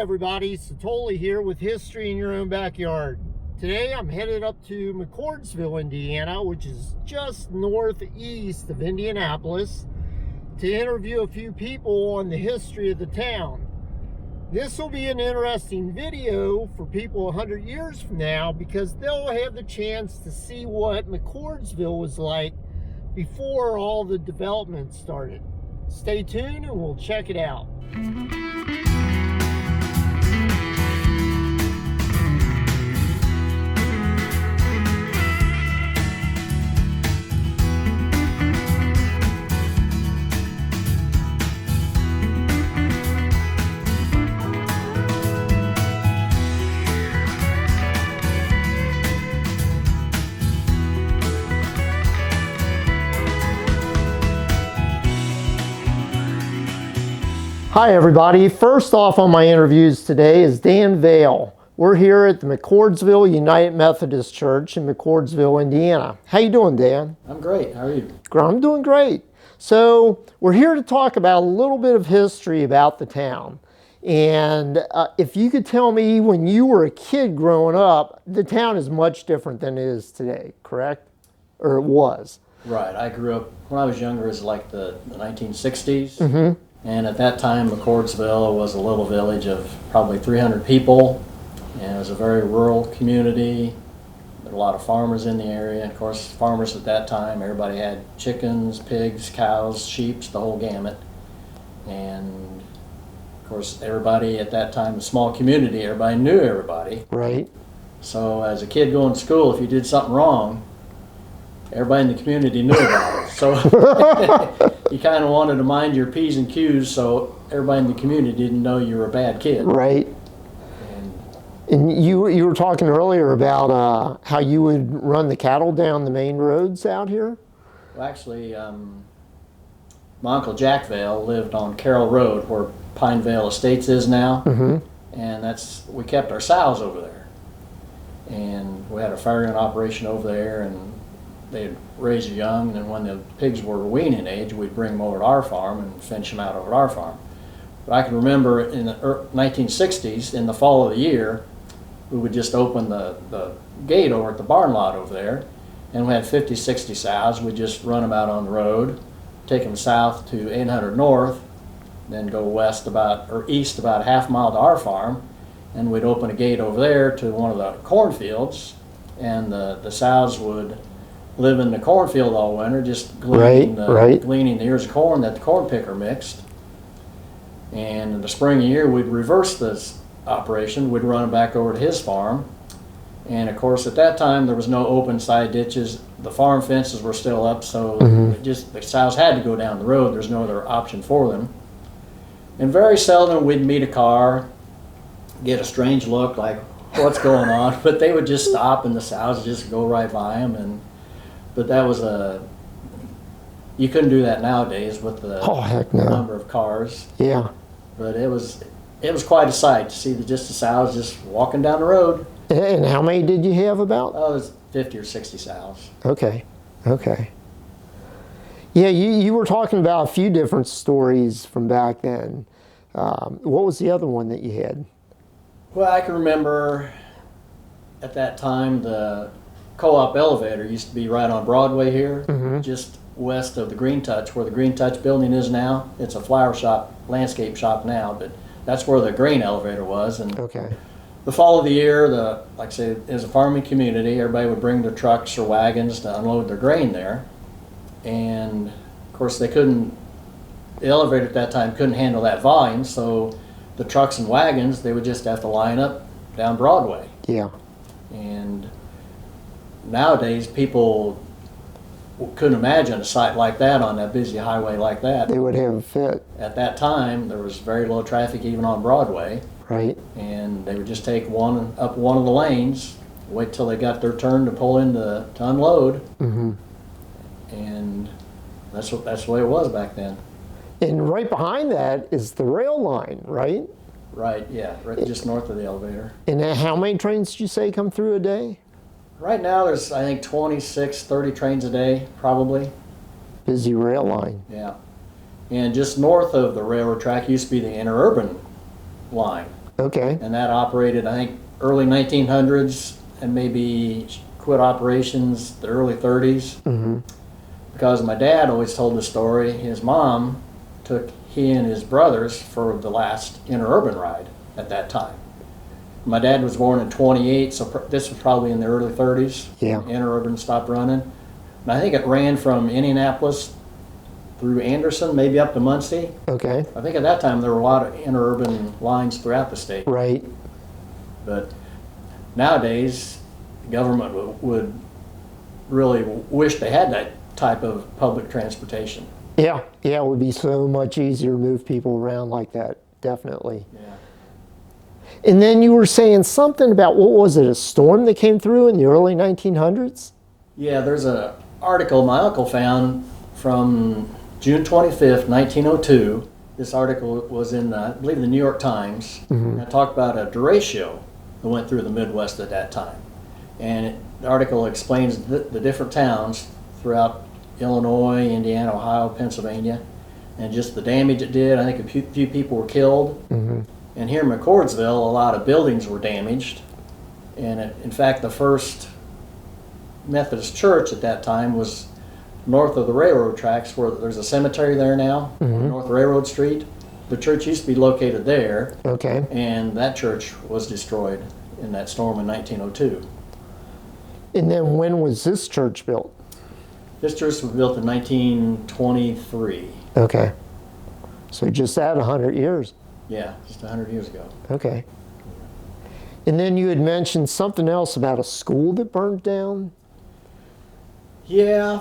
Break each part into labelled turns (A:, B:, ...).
A: everybody, Satoli here with History in Your Own Backyard. Today I'm headed up to McCordsville, Indiana, which is just northeast of Indianapolis, to interview a few people on the history of the town. This will be an interesting video for people 100 years from now because they'll have the chance to see what McCordsville was like before all the development started. Stay tuned and we'll check it out. Hi everybody, first off on my interviews today is Dan Vale. We're here at the McCordsville United Methodist Church in McCordsville, Indiana. How you doing, Dan?
B: I'm great, how are you?
A: I'm doing great. So we're here to talk about a little bit of history about the town. And if you could tell me when you were a kid growing up, the town is much different than it is today, correct? Or it was.
B: Right, I grew up, when I was younger, it was like the 1960s.
A: Mm-hmm.
B: And at that time, McCordsville was a little village of probably 300 people. And it was a very rural community. There were a lot of farmers in the area. And of course, farmers at that time, everybody had chickens, pigs, cows, sheep, the whole gamut. And of course, everybody at that time, a small community, everybody knew everybody.
A: Right.
B: So as a kid going to school, if you did something wrong, everybody in the community knew about it. So you kind of wanted to mind your P's and Q's so everybody in the community didn't know you were a bad kid.
A: Right. And you were talking earlier about how you would run the cattle down the main roads out here?
B: Well, actually, my Uncle Jack Vale lived on Carroll Road where Pinevale Estates is now.
A: Mm-hmm.
B: And we kept our sows over there. And we had a farrowing operation over there, and they'd raise the young, and then when the pigs were weaning age, we'd bring them over to our farm and finish them out over at our farm. But I can remember in the 1960s, in the fall of the year, we would just open the gate over at the barn lot over there, and we had 50, 60 sows. We'd just run them out on the road, take them south to 800 North, then go east about a half mile to our farm, and we'd open a gate over there to one of the cornfields, and the sows would live in the cornfield all winter, just gleaning the ears of corn that the corn picker mixed. And in the spring of the year, we'd reverse this operation. We'd run them back over to his farm. And of course, at that time, there was no open side ditches. The farm fences were still up, so the sows had to go down the road. There's no other option for them. And very seldom we'd meet a car, get a strange look like, what's going on? But they would just stop and the sows would just go right by them. But that was you couldn't do that nowadays with the number of cars.
A: Yeah.
B: But it was quite a sight to see the sows just walking down the road.
A: And how many did you have about?
B: Oh, it was 50 or 60 sows.
A: Okay. Yeah, you were talking about a few different stories from back then. What was the other one that you had?
B: Well, I can remember at that time the Co-op elevator used to be right on Broadway here, just west of the Green Touch, where the Green Touch building is now. It's a flower shop, landscape shop now, but that's where the grain elevator was. And the fall of the year, like I said, it was a farming community. Everybody would bring their trucks or wagons to unload their grain there. And of course the elevator at that time couldn't handle that volume, so the trucks and wagons, they would just have to line up down Broadway.
A: Yeah.
B: And nowadays, people couldn't imagine a site like that on that busy highway like that.
A: They would have a fit.
B: At that time, there was very low traffic even on Broadway.
A: Right.
B: And they would just take up one of the lanes, wait till they got their turn to pull in to unload.
A: Mm-hmm.
B: And that's the way it was back then.
A: And right behind that is the rail line, right?
B: Right, yeah, right just north of the elevator.
A: And how many trains did you say come through a day?
B: Right now there's, I think, 26, 30 trains a day, probably.
A: Busy rail line.
B: Yeah. And just north of the railroad track used to be the interurban line.
A: Okay.
B: And that operated, I think, early 1900s and maybe quit operations the early 30s.
A: Mm-hmm.
B: Because my dad always told the story, his mom took he and his brothers for the last interurban ride at that time. My dad was born in 28, so this was probably in the early 30s.
A: Yeah.
B: Interurban stopped running. And I think it ran from Indianapolis through Anderson, maybe up to Muncie.
A: Okay.
B: I think at that time there were a lot of interurban lines throughout the state.
A: Right.
B: But nowadays, the government would really wish they had that type of public transportation.
A: Yeah. Yeah, it would be so much easier to move people around like that. Definitely.
B: Yeah.
A: And then you were saying something about, what was it, a storm that came through in the early 1900s?
B: Yeah, there's an article my uncle found from June 25th, 1902. This article was in, I believe, the New York Times.
A: Mm-hmm.
B: It talked about a derecho that went through the Midwest at that time. And the article explains the different towns throughout Illinois, Indiana, Ohio, Pennsylvania, and just the damage it did. I think a few people were killed.
A: Mm-hmm.
B: And here in McCordsville, a lot of buildings were damaged. And in fact, the first Methodist church at that time was north of the railroad tracks, where there's a cemetery there now,
A: Mm-hmm.
B: North Railroad Street. The church used to be located there,
A: Okay.
B: and that church was destroyed in that storm in 1902.
A: And then when was this church built?
B: This church was built in 1923.
A: Okay. So just at 100 years.
B: Yeah, just 100 years ago.
A: Okay. And then you had mentioned something else about a school that burned down.
B: Yeah,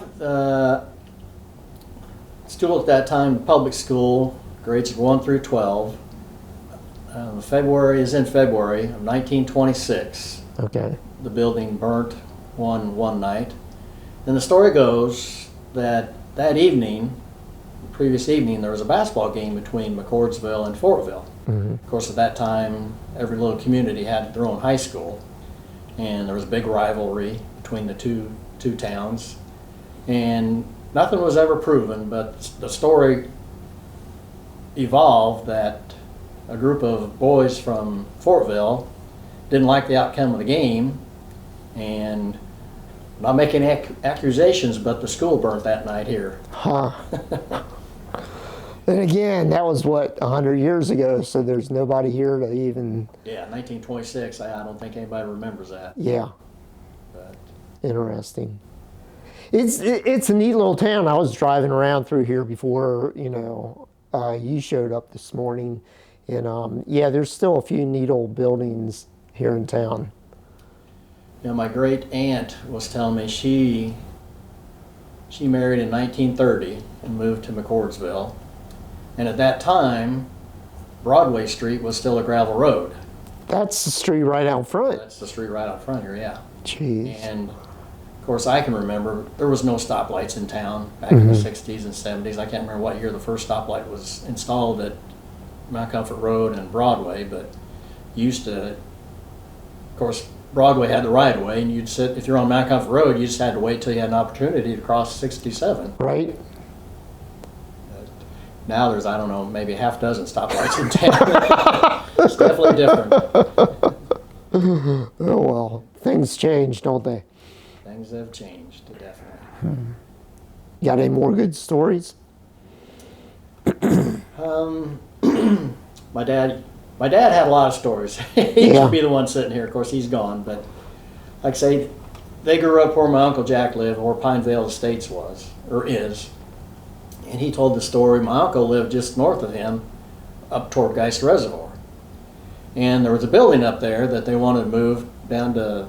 B: still at that time, public school, grades 1 through 12. February of 1926.
A: Okay.
B: The building burnt one night. And the story goes that evening, the previous evening, there was a basketball game between McCordsville and Fortville.
A: Mm-hmm.
B: Of course, at that time, every little community had their own high school, and there was a big rivalry between the two towns. And nothing was ever proven, but the story evolved that a group of boys from Fortville didn't like the outcome of the game, and not making accusations, but the school burnt that night here.
A: Huh. And again, that was what, 100 years ago, so there's nobody here to even...
B: Yeah, 1926, I don't think anybody remembers that.
A: Yeah.
B: But
A: Interesting. It's a neat little town. I was driving around through here before, you showed up this morning. And yeah, there's still a few neat old buildings here in town.
B: my great aunt was telling me she married in 1930 and moved to McCordsville. And at that time, Broadway Street was still a gravel road.
A: That's the street right out front.
B: That's the street right out front here, yeah.
A: Jeez.
B: And of course, I can remember there was no stoplights in town back in the 60s and 70s. I can't remember what year the first stoplight was installed at Mount Comfort Road and Broadway, but used to, of course, Broadway had the right of way, and you'd sit, if you're on Mount Comfort Road, you just had to wait till you had an opportunity to cross 67.
A: Right?
B: Now there's, I don't know, maybe a half dozen stoplights in town. It's definitely different.
A: Oh, well, things change, don't they?
B: Things have changed, definitely.
A: Got any more good stories?
B: My dad had a lot of stories. He
A: Yeah.
B: should be the one sitting here. Of course, he's gone. But like I say, they grew up where my Uncle Jack lived, where Pinevale Estates was, or is. And he told the story. My uncle lived just north of him, up toward Geist Reservoir. And there was a building up there that they wanted to move down to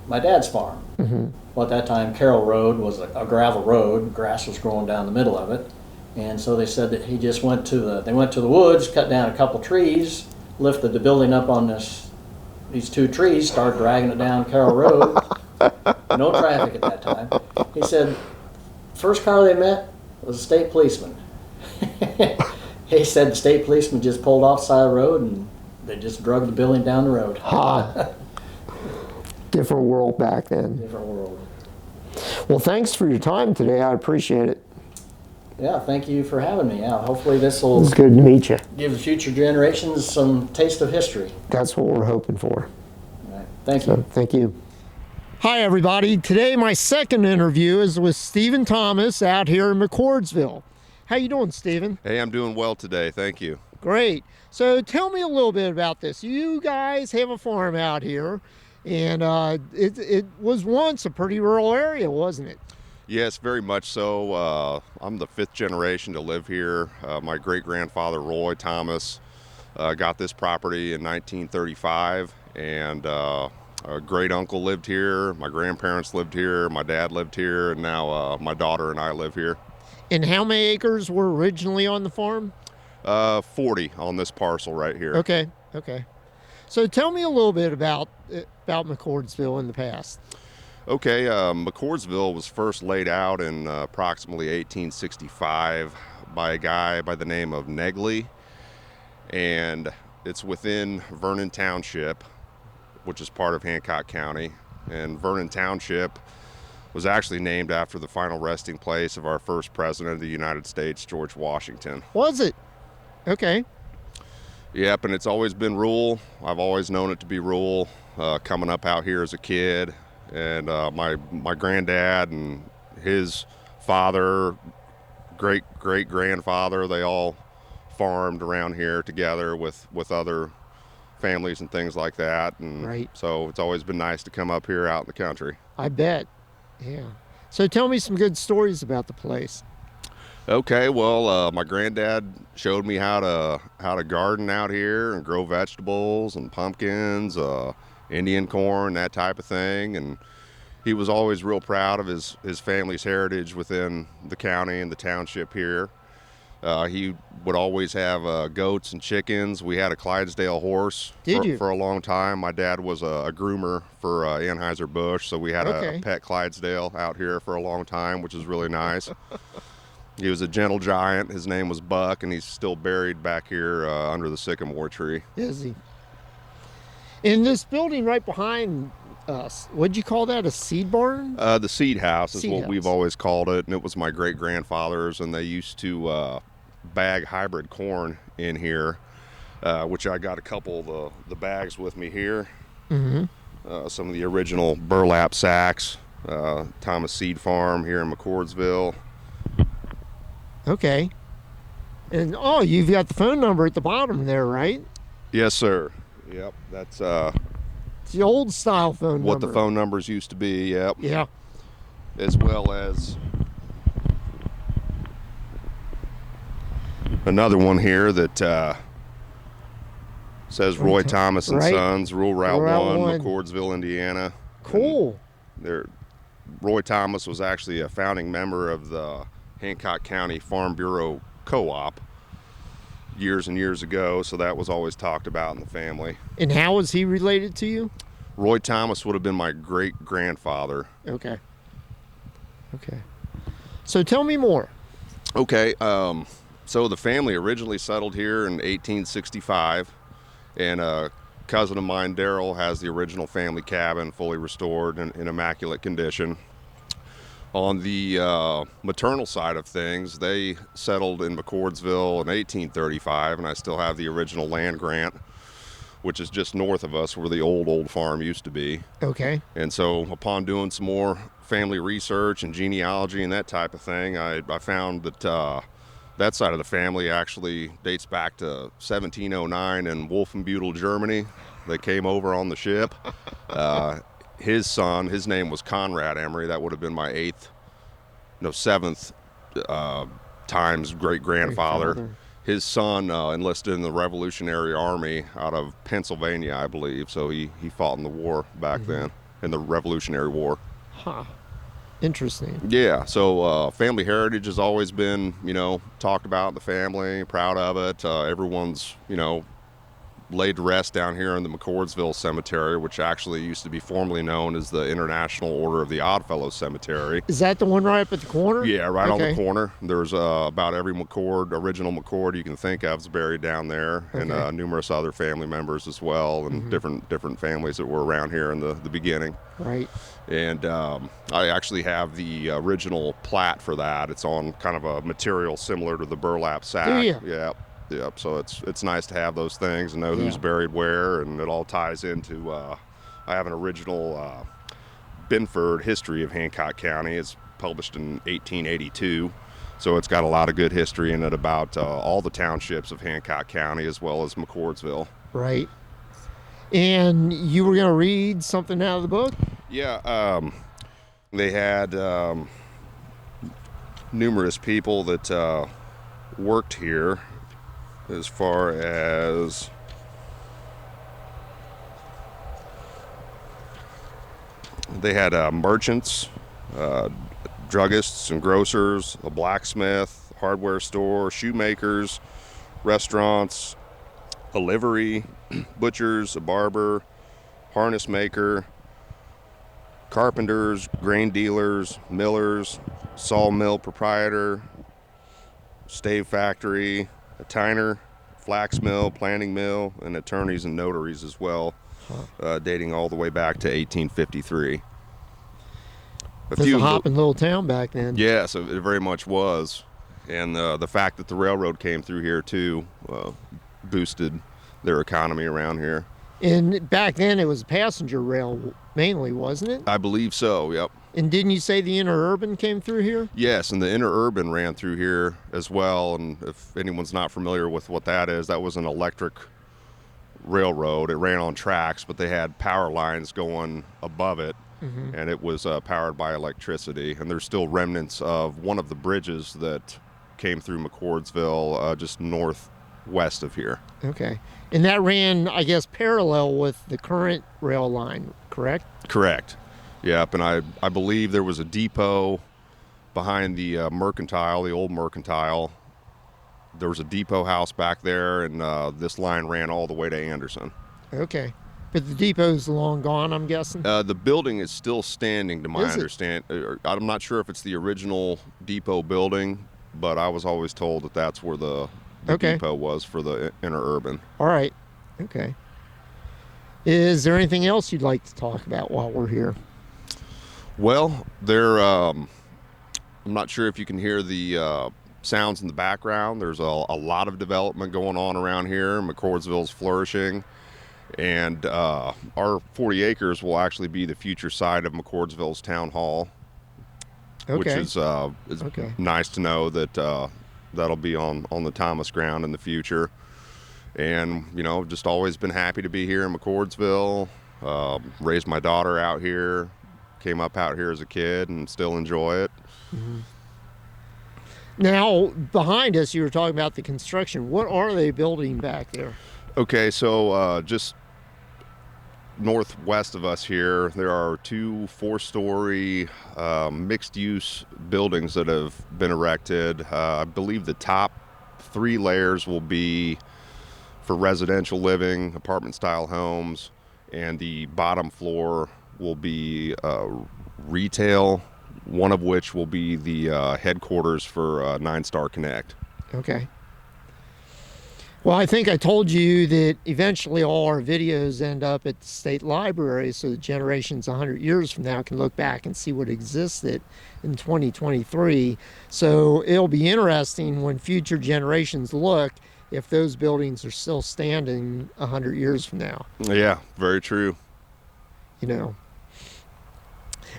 B: my dad's farm.
A: Mm-hmm.
B: Well, at that time, Carroll Road was a gravel road. Grass was growing down the middle of it. And so they said that he just went to the woods, cut down a couple trees, lifted the building up on these two trees, started dragging it down Carroll Road. No traffic at that time. He said, first car they met was a state policeman. He said the state policeman just pulled off the side of the road and they just drug the building down the road.
A: Ha. Different world back then.
B: Different world.
A: Well, thanks for your time today. I appreciate it.
B: Yeah, thank you for having me. Yeah, hopefully this will
A: It's good to meet you.
B: give future generations some taste of history.
A: That's what we're hoping for.
B: All right. Thank
A: So,
B: you.
A: thank you. Hi, everybody. Today, my second interview is with Stephen Thomas out here in McCordsville. How you doing, Stephen?
C: Hey, I'm doing well today. Thank you.
A: Great. So tell me a little bit about this. You guys have a farm out here, and it was once a pretty rural area, wasn't it?
C: Yes, very much so. I'm the fifth generation to live here. My great-grandfather, Roy Thomas, got this property in 1935, and a great-uncle lived here. My grandparents lived here. My dad lived here, and now my daughter and I live here.
A: And how many acres were originally on the farm?
C: 40 on this parcel right here.
A: Okay. So tell me a little bit about McCordsville in the past.
C: Okay, McCordsville was first laid out in approximately 1865 by a guy by the name of Negley, and it's within Vernon Township, which is part of Hancock County. And Vernon Township was actually named after the final resting place of our first president of the United States, George Washington.
A: Was it? Okay.
C: Yep, and it's always been rural. I've always known it to be rural, coming up out here as a kid. And my granddad and his father, great-great-grandfather, they all farmed around here together with other families and things like that. And
A: Right.
C: So it's always been nice to come up here out in the country.
A: I bet. Yeah. So tell me some good stories about the place.
C: Okay, well, my granddad showed me how to garden out here and grow vegetables and pumpkins, Indian corn, that type of thing. And he was always real proud of his family's heritage within the county and the township here. He would always have goats and chickens. We had a Clydesdale horse for a long time. My dad was a groomer for Anheuser-Busch, so we had a pet Clydesdale out here for a long time, which is really nice. He was a gentle giant. His name was Buck, and he's still buried back here under the sycamore tree.
A: Is he? In this building right behind us, what'd you call that, a seed barn?
C: The seed house is what we've
A: house.
C: always called it, and it was my great-grandfather's, and they used to bag hybrid corn in here, which I got a couple of the bags with me here.
A: Mm-hmm.
C: Some of the original burlap sacks, Thomas Seed Farm here in McCordsville.
A: Okay. And you've got the phone number at the bottom there, right?
C: Yes, sir. Yep, that's
A: It's the old style phone
C: what
A: number.
C: the phone numbers used to be. Yep.
A: Yeah.
C: As well as another one here that says Roy Thomas and
A: Right.
C: Sons, Rural Route 1,
A: 1.
C: McCordsville, Indiana.
A: Cool.
C: Roy Thomas was actually a founding member of the Hancock County Farm Bureau Co-op years and years ago, so that was always talked about in the family.
A: And how is he related to you?
C: Roy Thomas would have been my great-grandfather.
A: Okay. So tell me more.
C: Okay, so the family originally settled here in 1865, and a cousin of mine, Daryl, has the original family cabin fully restored and in immaculate condition. On the maternal side of things, they settled in McCordsville in 1835, and I still have the original land grant, which is just north of us where the old farm used to be.
A: Okay.
C: And so upon doing some more family research and genealogy and that type of thing, I found that that side of the family actually dates back to 1709 in Wolfenbüttel, Germany. They came over on the ship. His son, his name was Conrad Amry. That would have been my seventh times great-grandfather. His son enlisted in the Revolutionary Army out of Pennsylvania, I believe. So he fought in the war back then, in the Revolutionary War.
A: Huh. Interesting.
C: Yeah, so family heritage has always been, talked about in the family, proud of it. Everyone's, laid to rest down here in the McCordsville Cemetery, which actually used to be formerly known as the International Order of the Oddfellows Cemetery.
A: Is that the one right up at the corner?
C: Yeah, right on
A: Okay.
C: the corner. There's about every original McCord you can think of is buried down there, and
A: Okay.
C: numerous other family members as well, and different families that were around here in the beginning.
A: Right.
C: And I actually have the original plat for that. It's on kind of a material similar to the burlap sack.
A: Do you?
C: Yep. So it's nice to have those things and know who's
A: Yeah.
C: buried where, and it all ties into. I have an original Binford history of Hancock County. It's published in 1882, so it's got a lot of good history in it about all the townships of Hancock County as well as McCordsville.
A: Right. And you were going to read something out of the book?
C: Yeah, they had numerous people that worked here, as far as they had merchants, druggists and grocers, a blacksmith, hardware store, shoemakers, restaurants, a livery, butchers, a barber, harness maker, carpenters, grain dealers, millers, sawmill proprietor, stave factory, a tiner, flax mill, planing mill, and attorneys and notaries as well, dating all the way back to 1853.
A: It was a hopping little town back then.
C: Yes, it very much was. And the fact that the railroad came through here too boosted their economy around here.
A: And back then it was passenger rail mainly, wasn't it?
C: I believe so, yep.
A: And didn't you say the interurban came through here?
C: Yes, and the interurban ran through here as well. And if anyone's not familiar with what that is, that was an electric railroad. It ran on tracks, but they had power lines going above it, and it was powered by electricity. And there's still remnants of one of the bridges that came through McCordsville, just northwest of here.
A: Okay. And that ran, I guess, parallel with the current rail line, correct?
C: Correct. Yep, and I believe there was a depot behind the mercantile, the old mercantile. There was a depot house back there, and this line ran all the way to Anderson.
A: Okay. But the depot's long gone, I'm guessing?
C: The building is still standing, to my
A: Is it?
C: understanding. I'm not sure if it's the original depot building, but I was always told that that's where the
A: Okay.
C: depot was for the interurban.
A: All right. Okay. Is there anything else you'd like to talk about while we're here?
C: Well, I'm not sure if you can hear the sounds in the background. There's a lot of development going on around here. McCordsville's flourishing, and our 40 acres will actually be the future site of McCordsville's town hall, which
A: Okay.
C: is
A: Okay.
C: nice to know that that'll be on the Thomas ground in the future. And just always been happy to be here in McCordsville. Raised my daughter out here, came up out here as a kid, and still enjoy it.
A: Now, behind us, you were talking about the construction. What are they building back there?
C: Okay, so just northwest of us here, there are two 4-story mixed-use buildings that have been erected. I believe the top 3 layers will be for residential living, apartment-style homes, and the bottom floor will be retail, one of which will be the headquarters for 9 Star Connect.
A: Okay. Well, I think I told you that eventually all our videos end up at the state library, so that generations 100 years from now can look back and see what existed in 2023. So it'll be interesting when future generations look if those buildings are still standing 100 years from now.
C: Yeah, very true.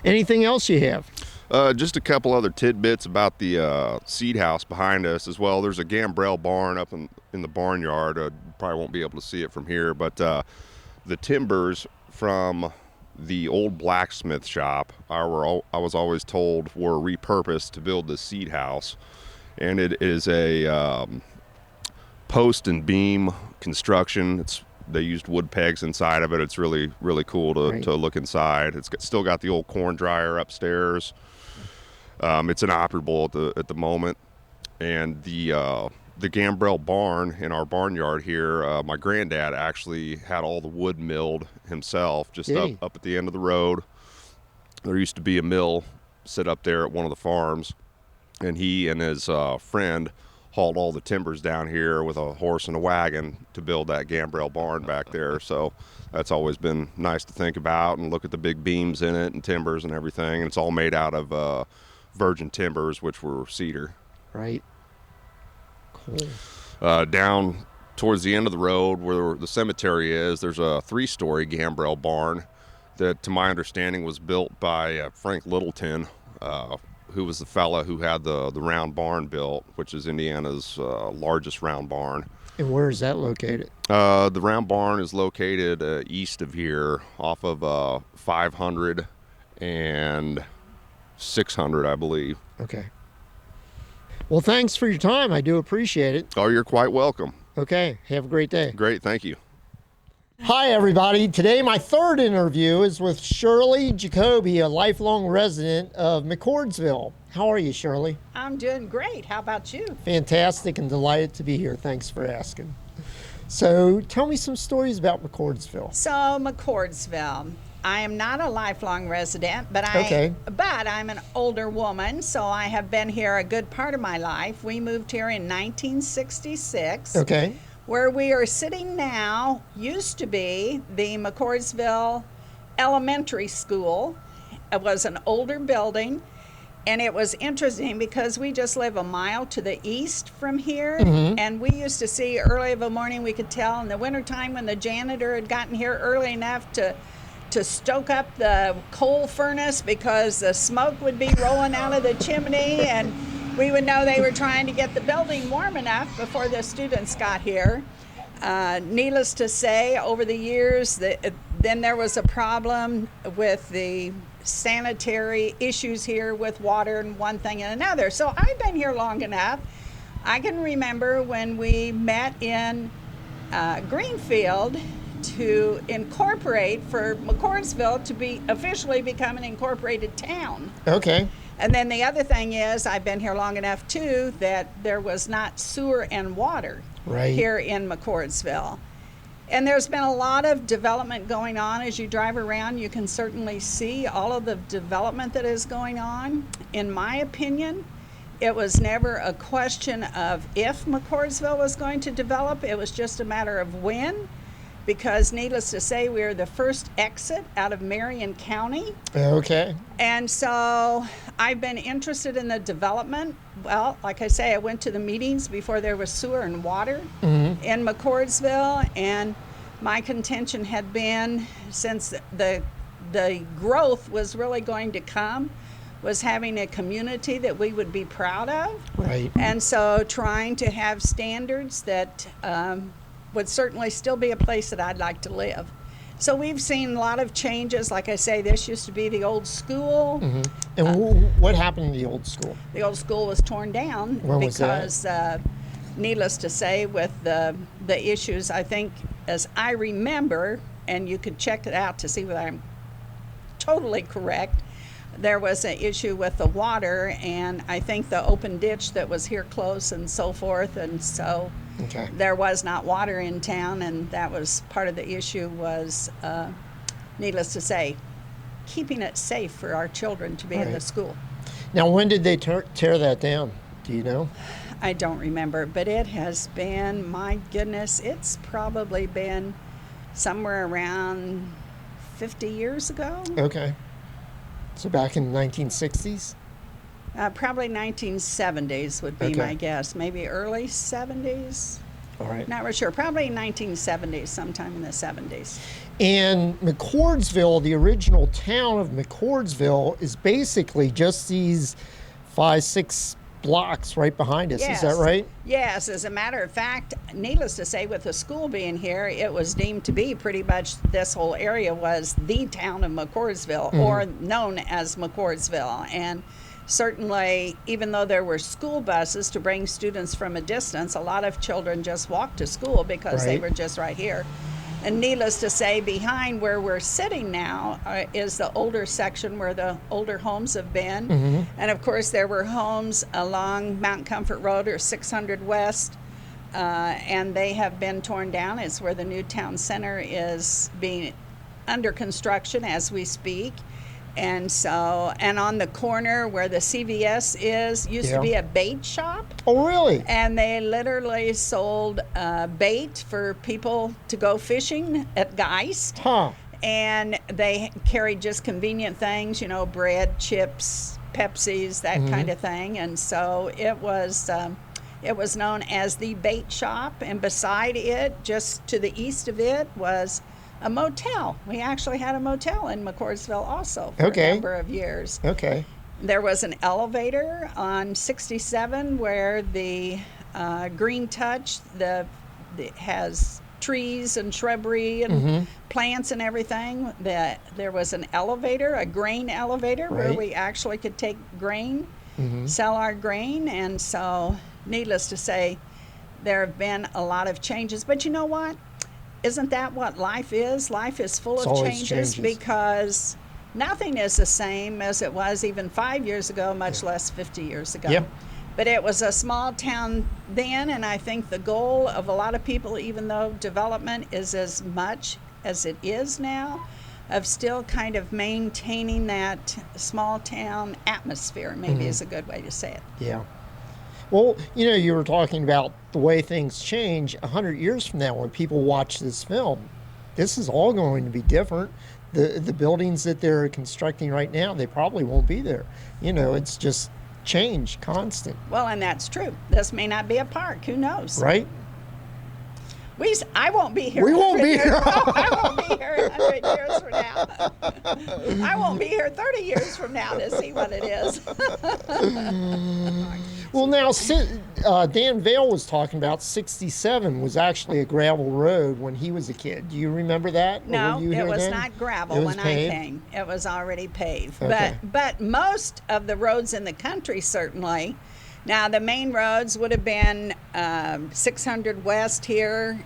A: Anything else you have?
C: Just a couple other tidbits about the seed house behind us as well. There's a Gambrell Barn up in the barnyard. Probably won't be able to see it from here, but the timbers from the old blacksmith shop, I was always told, were repurposed to build the seed house. And it is a post and beam construction. They used wood pegs inside of it. It's really, really cool to look inside. It's still got the old corn dryer upstairs. It's inoperable at the moment, and the the Gambrell Barn in our barnyard here, my granddad actually had all the wood milled himself, just up at the end of the road. There used to be a mill set up there at one of the farms, and he and his friend hauled all the timbers down here with a horse and a wagon to build that Gambrell Barn back there. So that's always been nice to think about and look at the big beams in it and timbers and everything. And it's all made out of virgin timbers, which were cedar.
A: Right. Cool.
C: Down towards the end of the road where the cemetery is, there's a 3-story Gambrell Barn that, to my understanding, was built by Frank Littleton, who was the fella who had the round barn built, which is Indiana's largest round barn.
A: And where is that located?
C: The round barn is located east of here, off of 500 and 600, I believe.
A: Okay. Well, thanks for your time. I do appreciate it.
C: Oh, you're quite welcome.
A: Okay. Have a great day.
C: Great. Thank you.
A: Hi, everybody. Today, my third interview is with Shirley Jacob, a lifelong resident of McCordsville. How are you, Shirley?
D: I'm doing great. How about you?
A: Fantastic and delighted to be here. Thanks for asking. So tell me some stories about McCordsville.
D: So, McCordsville. I am not a lifelong resident, but I'm an older woman, so I have been here a good part of my life. We moved here in 1966.
A: Okay.
D: Where we are sitting now used to be the McCordsville Elementary School. It was an older building, and it was interesting because we just live a mile to the east from here, and we used to see early of a morning, we could tell in the wintertime when the janitor had gotten here early enough to stoke up the coal furnace because the smoke would be rolling out of the chimney, and we would know they were trying to get the building warm enough before the students got here. Needless to say, over the years, then there was a problem with the sanitary issues here with water and one thing and another. So I've been here long enough. I can remember when we met in Greenfield to incorporate for McCordsville to be officially become an incorporated town.
A: Okay.
D: And then the other thing is, I've been here long enough too that there was not sewer and water here in McCordsville. And there's been a lot of development going on. As you drive around, you can certainly see all of the development that is going on. In my opinion, it was never a question of if McCordsville was going to develop, it was just a matter of when. Because needless to say, we are the first exit out of Marion County.
A: Okay.
D: And so I've been interested in the development. Well, like I say, I went to the meetings before there was sewer and water in McCordsville, and my contention had been, since the growth was really going to come, was having a community that we would be proud of.
A: Right.
D: And so trying to have standards that would certainly still be a place that I'd like to live. So we've seen a lot of changes. Like I say, this used to be the old school.
A: And what happened to the old school?
D: The old school was torn down because, needless to say, with the issues, I think, as I remember, and you could check it out to see whether I'm totally correct, there was an issue with the water, and I think the open ditch that was here close and so forth, and so there was not water in town, and that was part of the issue was, needless to say, keeping it safe for our children to be in the school.
A: Now, when did they tear that down? Do you know?
D: I don't remember, but it has been, my goodness, it's probably been somewhere around 50 years ago.
A: Okay. So back in the 1960s?
D: Probably 1970s would be my guess. Maybe early 70s.
A: All right.
D: Not really sure. Probably 1970s, sometime in the 70s.
A: And McCordsville, the original town of McCordsville, is basically just these 5-6 blocks right behind us.
D: Yes.
A: Is that right?
D: Yes. As a matter of fact, needless to say, with the school being here, it was deemed to be pretty much this whole area was the town of McCordsville, or known as McCordsville. And certainly, even though there were school buses to bring students from a distance, a lot of children just walked to school because they were just right here. And needless to say, behind where we're sitting now is the older section where the older homes have been. And of course, there were homes along Mount Comfort Road or 600 West and they have been torn down. It's where the new town center is being under construction as we speak. And so, and on the corner where the CVS is, used to be a bait shop.
A: Oh, really?
D: And they literally sold bait for people to go fishing at Geist.
A: Huh.
D: And they carried just convenient things, you know, bread, chips, Pepsis, that kind of thing. And so it was known as the bait shop. And beside it, just to the east of it, was a motel. We actually had a motel in McCordsville also for a number of years.
A: Okay.
D: There was an elevator on 67 where the Green Touch has trees and shrubbery and plants and everything. There was an elevator, a grain elevator, where we actually could take grain, sell our grain. And so, needless to say, there have been a lot of changes. But you know what? Isn't that what life is? Life is full of changes because nothing is the same as it was even 5 years ago, much less 50 years ago.
A: Yep.
D: But it was a small town then, and I think the goal of a lot of people, even though development is as much as it is now, of still kind of maintaining that small town atmosphere, maybe is a good way to say it.
A: Yeah. Well, you know, you were talking about the way things change 100 years from now when people watch this film. This is all going to be different. The buildings that they're constructing right now, they probably won't be there. You know, it's just change, constant.
D: Well, and that's true. This may not be a park. Who knows?
A: Right?
D: I won't be here.
A: We won't be here.
D: I won't be here 100 years from now. I won't be here 30 years from now to see what it is.
A: Well, now, Dan Vale was talking about 67 was actually a gravel road when he was a kid. Do you remember that?
D: No, it was not gravel when I came. It was already paved.
A: Okay.
D: But most of the roads in the country, certainly. Now, the main roads would have been 600 West here,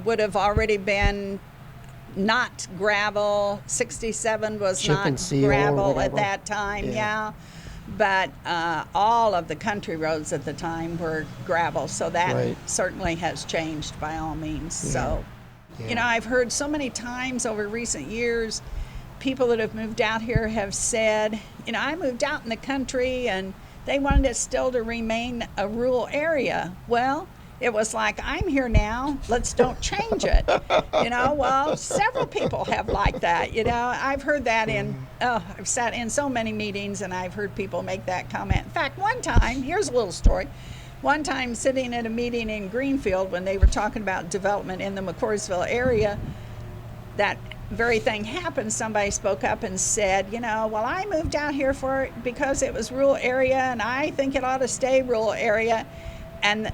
D: would have already been not gravel. 67 was
A: Chip
D: not
A: and seal or
D: gravel at
A: whatever.
D: that time, yeah. But all of the country roads at the time were gravel, so that certainly has changed by all means. So, you know, I've heard so many times over recent years, people that have moved out here have said, you know, I moved out in the country and they wanted it still to remain a rural area. Well, it was like, I'm here now, let's don't change it. You know, well, several people have liked that. You know, I've heard that I've sat in so many meetings and I've heard people make that comment. In fact, one time, here's a little story. One time sitting at a meeting in Greenfield when they were talking about development in the McCordsville area, that very thing happened. Somebody spoke up and said, you know, well, I moved out here because it was rural area and I think it ought to stay rural area. And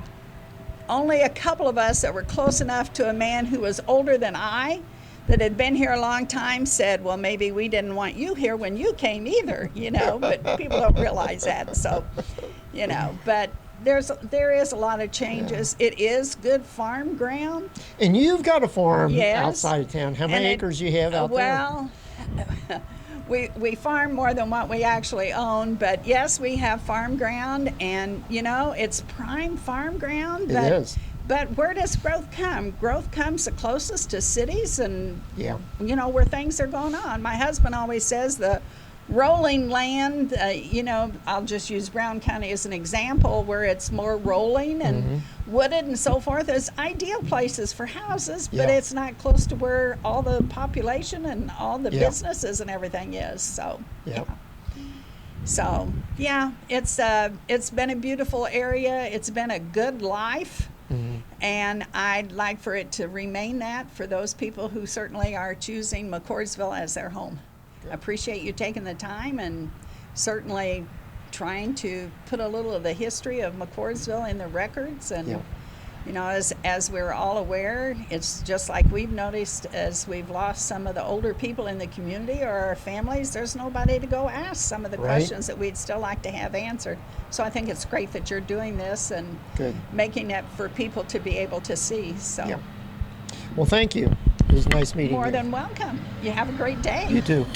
D: only a couple of us that were close enough to a man who was older than I, that had been here a long time, said, well, maybe we didn't want you here when you came either, you know, but people don't realize that. So, you know, but there is a lot of changes. It is good farm ground.
A: And you've got a farm outside of town. How many acres you have out there?
D: Well, we farm more than what we actually own, but yes, we have farm ground, and you know, it's prime farm ground.
A: It is.
D: But where does growth come? Growth comes the closest to cities and,
A: you
D: know, where things are going on. My husband always says the rolling land, you know, I'll just use Brown County as an example, where it's more rolling and wooded and so forth, is ideal places for houses, but it's not close to where all the population and all the businesses and everything is. So, So, yeah, it's been a beautiful area. It's been a good life. And I'd like for it to remain that for those people who certainly are choosing McCordsville as their home. I appreciate you taking the time and certainly trying to put a little of the history of McCordsville in the records. And you know, as we're all aware, it's just like we've noticed as we've lost some of the older people in the community or our families, there's nobody to go ask some of the questions that we'd still like to have answered. So I think it's great that you're doing this and making it for people to be able to see. So,
A: well, thank you. It was nice meeting you.
D: More than welcome. You have a great day.
A: You too.